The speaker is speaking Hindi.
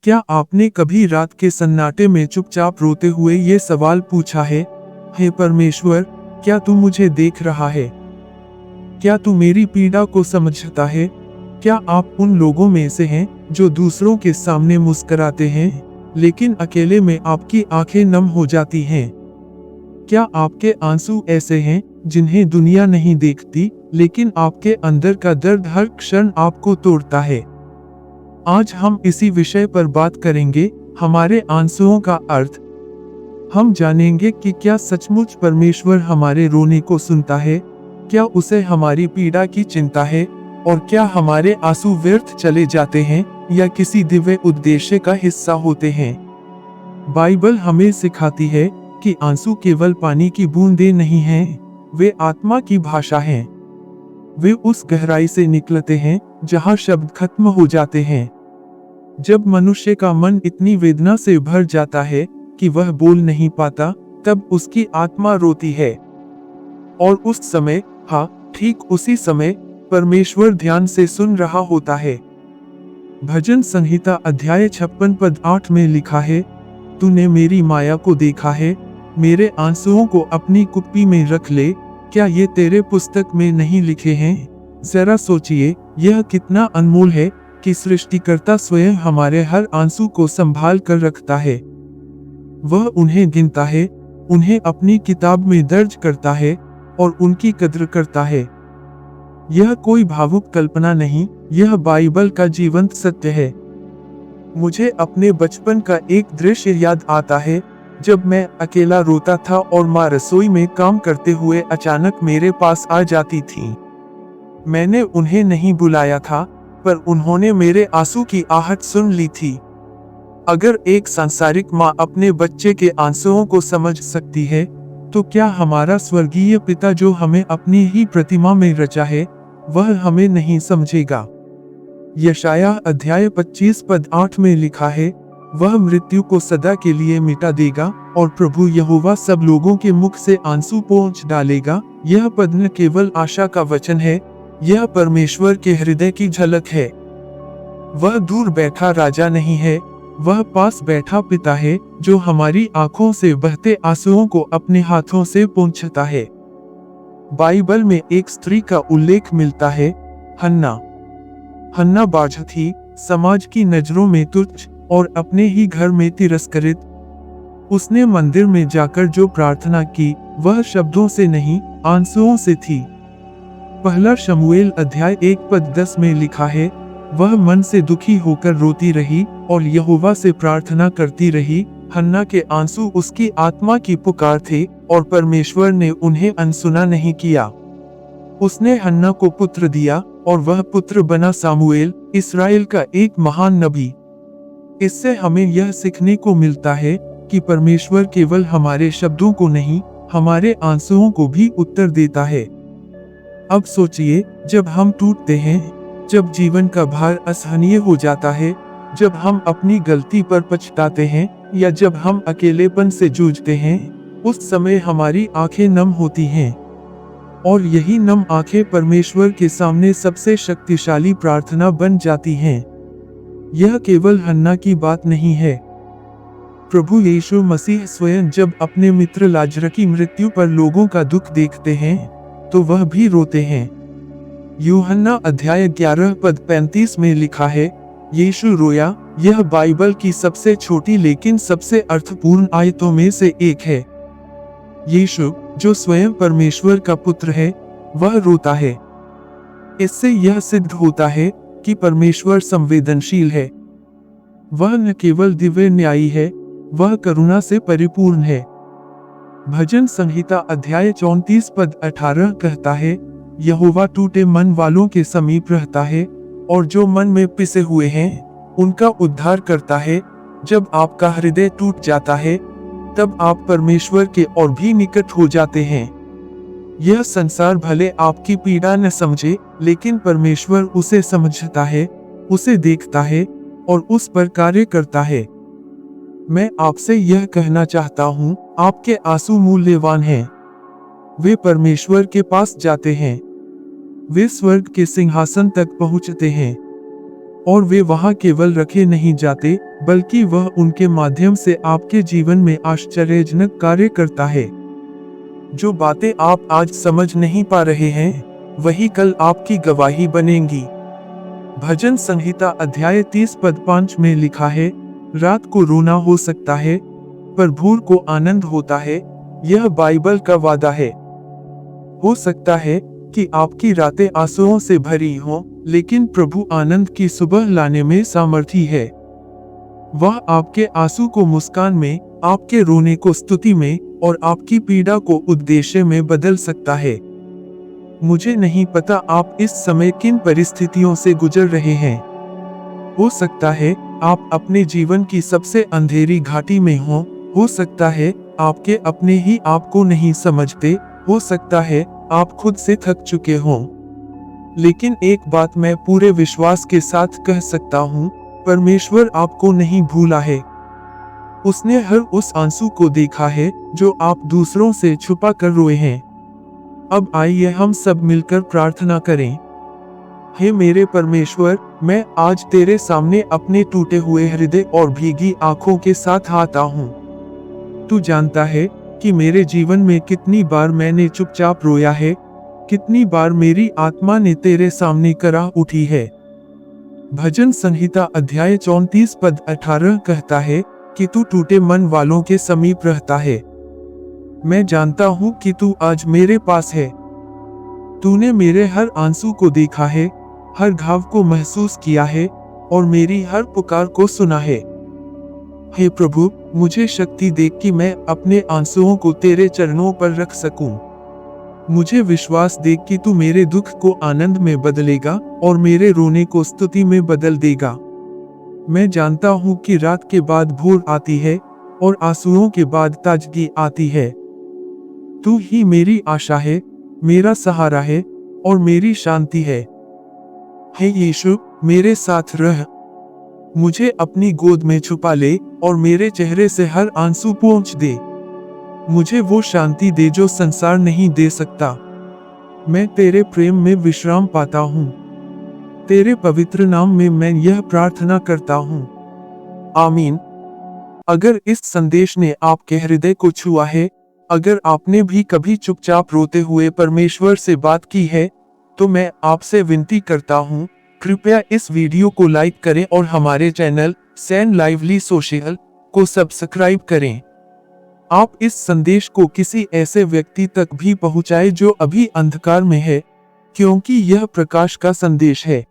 क्या आपने कभी रात के सन्नाटे में चुपचाप रोते हुए ये सवाल पूछा है, हे परमेश्वर, क्या तू मुझे देख रहा है? क्या तू मेरी पीड़ा को समझता है? क्या आप उन लोगों में से हैं जो दूसरों के सामने मुस्कुराते हैं, लेकिन अकेले में आपकी आंखें नम हो जाती हैं? क्या आपके आंसू ऐसे हैं जिन्हें दुनिया नहीं देखती, लेकिन आपके अंदर का दर्द हर क्षण आपको तोड़ता है? आज हम इसी विषय पर बात करेंगे, हमारे आंसुओं का अर्थ। हम जानेंगे कि क्या सचमुच परमेश्वर हमारे रोने को सुनता है, क्या उसे हमारी पीड़ा की चिंता है, और क्या हमारे आंसू व्यर्थ चले जाते हैं या किसी दिव्य उद्देश्य का हिस्सा होते हैं। बाइबल हमें सिखाती है कि आंसू केवल पानी की बूंदें नहीं हैं, वे आत्मा की भाषा हैं। वे उस गहराई से निकलते हैं जहां शब्द खत्म हो जाते हैं। जब मनुष्य का मन इतनी वेदना से भर जाता है कि वह बोल नहीं पाता, तब उसकी आत्मा रोती है। और उस समय, हाँ, ठीक उसी समय, परमेश्वर ध्यान से सुन रहा होता है। भजन संहिता अध्याय 56 पद 8 में लिखा है, तूने मेरी माया को देखा है, मेरे आंसुओं को अपनी कुप्पी में रख ले, क्या ये तेरे पुस्तक में नहीं लिखे हैं? जरा सोचिए, यह कितना अनमोल है कि सृष्टिकर्ता स्वयं हमारे हर आंसू को संभाल कर रखता है। वह उन्हें गिनता है, उन्हें अपनी किताब में दर्ज करता है और उनकी कद्र करता है। यह कोई भावुक कल्पना नहीं, यह बाइबल का जीवंत सत्य है। मुझे अपने बचपन का एक दृश्य याद आता है, जब मैं अकेला रोता था और माँ रसोई में काम करते हुए अचानक मेरे पास आ जाती थी। मैंने उन्हें नहीं बुलाया था, पर उन्होंने मेरे आंसू की आहट सुन ली थी। अगर एक सांसारिक माँ अपने बच्चे के आंसुओं को समझ सकती है, तो क्या हमारा स्वर्गीय पिता जो हमें अपनी ही प्रतिमा में रचा है, वह हमें नहीं समझेगा? यशायाह अध्याय 25 पद 8 में लिखा है, वह मृत्यु को सदा के लिए मिटा देगा और प्रभु यहोवा सब लोगों के मुख से आंसू पोंछ डालेगा। यह पद न केवल आशा का वचन है, यह परमेश्वर के हृदय की झलक है। वह दूर बैठा राजा नहीं है, वह पास बैठा पिता है जो हमारी आंखों से बहते आंसुओं को अपने हाथों से पोंछता है। बाइबल में एक स्त्री का उल्लेख मिलता है, हन्ना। हन्ना बाझ थी, समाज की नजरों में तुच्छ और अपने ही घर में तिरस्कृत। उसने मंदिर में जाकर जो प्रार्थना की, वह शब्दों से नहीं, आंसुओं से थी। पहला शमूएल अध्याय 1 पद 10 में लिखा है, वह मन से दुखी होकर रोती रही और यहोवा से प्रार्थना करती रही। हन्ना के आंसू उसकी आत्मा की पुकार थे और परमेश्वर ने उन्हें अनसुना नहीं किया। उसने हन्ना को पुत्र दिया और वह पुत्र बना सामुएल, इस्राएल का एक महान नबी। इससे हमें यह सीखने को मिलता है कि परमेश्वर केवल हमारे शब्दों को नहीं, हमारे आंसुओं को भी उत्तर देता है। अब सोचिए, जब हम टूटते हैं, जब जीवन का भार असहनीय हो जाता है, जब हम अपनी गलती पर पछताते हैं या जब हम अकेलेपन से जूझते हैं, उस समय हमारी आंखें नम होती हैं। और यही नम आंखें परमेश्वर के सामने सबसे शक्तिशाली प्रार्थना बन जाती हैं। यह केवल हन्ना की बात नहीं है। प्रभु यीशु मसीह स्वयं जब अपने मित्र लाजर की मृत्यु पर लोगों का दुख देखते हैं, तो वह भी रोते हैं। यूहन्ना अध्याय 11 पद 35 में लिखा है, यीशु रोया। यह बाइबल की सबसे छोटी लेकिन सबसे अर्थपूर्ण आयतों में से एक है। यीशु, जो स्वयं परमेश्वर का पुत्र है, वह रोता है। इससे यह सिद्ध होता है कि परमेश्वर संवेदनशील है। वह न केवल दिव्य न्यायी है, वह करुणा से परिपूर्ण है। भजन संहिता अध्याय 34 पद 18 कहता है, यहोवा टूटे मन वालों के समीप रहता है और जो मन में पिसे हुए हैं, उनका उद्धार करता है। जब आपका हृदय टूट जाता है, तब आप परमेश्वर के और भी निकट हो जाते हैं। यह संसार भले आपकी पीड़ा न समझे, लेकिन परमेश्वर उसे समझता है, उसे देखता है और उस पर कार्य करता है। मैं आपसे यह कहना चाहता हूँ, आपके आंसू मूल्यवान हैं। वे परमेश्वर के पास जाते हैं। वे स्वर्ग के सिंहासन तक पहुँचते हैं। और वे वहाँ केवल रखे नहीं जाते, बल्कि वह उनके माध्यम से आपके जीवन में आश्चर्यजनक कार्य करता है। जो बातें आप आज समझ नहीं पा रहे हैं, वही कल आपकी गवाही बनेंगी। भजन संहिता अध्याय 30 पद 5 में लिखा है, रात को रोना हो सकता है, पर भोर को आनंद होता है। यह बाइबल का वादा है। हो सकता है कि आपकी रातें आंसुओं से भरी हों, लेकिन प्रभु आनंद की सुबह लाने में सामर्थी है। वह आपके आंसू को मुस्कान में, आपके रोने को स्तुति में और आपकी पीड़ा को उद्देश्य में बदल सकता है। मुझे नहीं पता आप इस समय किन परिस्थितियों से गुजर रहे हैं। हो सकता है आप अपने जीवन की सबसे अंधेरी घाटी में हो सकता है आपके अपने ही आप को नहीं समझते, हो सकता है आप खुद से थक चुके हों। लेकिन एक बात मैं पूरे विश्वास के साथ कह सकता हूँ, परमेश्वर आपको नहीं भूला है। उसने हर उस आंसू को देखा है जो आप दूसरों से छुपा कर रोए हैं। अब आइए हम सब मिलकर प्रार्थना करें। हे मेरे परमेश्वर, मैं आज तेरे सामने अपने टूटे हुए हृदय और भीगी आंखों के साथ आता हूँ। तू जानता है कि मेरे जीवन में कितनी बार मैंने चुपचाप रोया है, कितनी बार मेरी आत्मा ने तेरे सामने कराह उठी है। भजन संहिता अध्याय 34 पद 18 कहता है कि तू टूटे मन वालों के समीप रहता है। मैं जानता हूँ कि तू आज मेरे पास है। तूने मेरे हर आंसू को देखा है, हर घाव को महसूस किया है और मेरी हर पुकार को सुना है। हे प्रभु, मुझे शक्ति दे कि मैं अपने आंसुओं को तेरे चरणों पर रख सकूं। मुझे विश्वास दे कि तू मेरे दुख को आनंद में बदलेगा और मेरे रोने को स्तुति में बदल देगा। मैं जानता हूँ कि रात के बाद भोर आती है और आंसुओं के बाद ताजगी आती है। तू ही मेरी आशा है, मेरा सहारा है और मेरी शांति है। हे यीशु, मेरे साथ रह। मुझे अपनी गोद में छुपा ले और मेरे चेहरे से हर आंसू पोंछ दे। मुझे वो शांति दे जो संसार नहीं दे सकता। मैं तेरे प्रेम में विश्राम पाता हूँ। तेरे पवित्र नाम में मैं यह प्रार्थना करता हूँ। आमीन। अगर इस संदेश ने आपके हृदय को छुआ है, अगर आपने भी कभी चुपचाप रोते हुए परमेश्वर से बात की है, तो मैं आपसे विनती करता हूँ, कृपया इस वीडियो को लाइक करें और हमारे चैनल सैन लाइवली सोशल को सब्सक्राइब करें। आप इस संदेश को किसी ऐसे व्यक्ति तक भी पहुँचाएं जो अभी अंधकार में है, क्योंकि यह प्रकाश का संदेश है।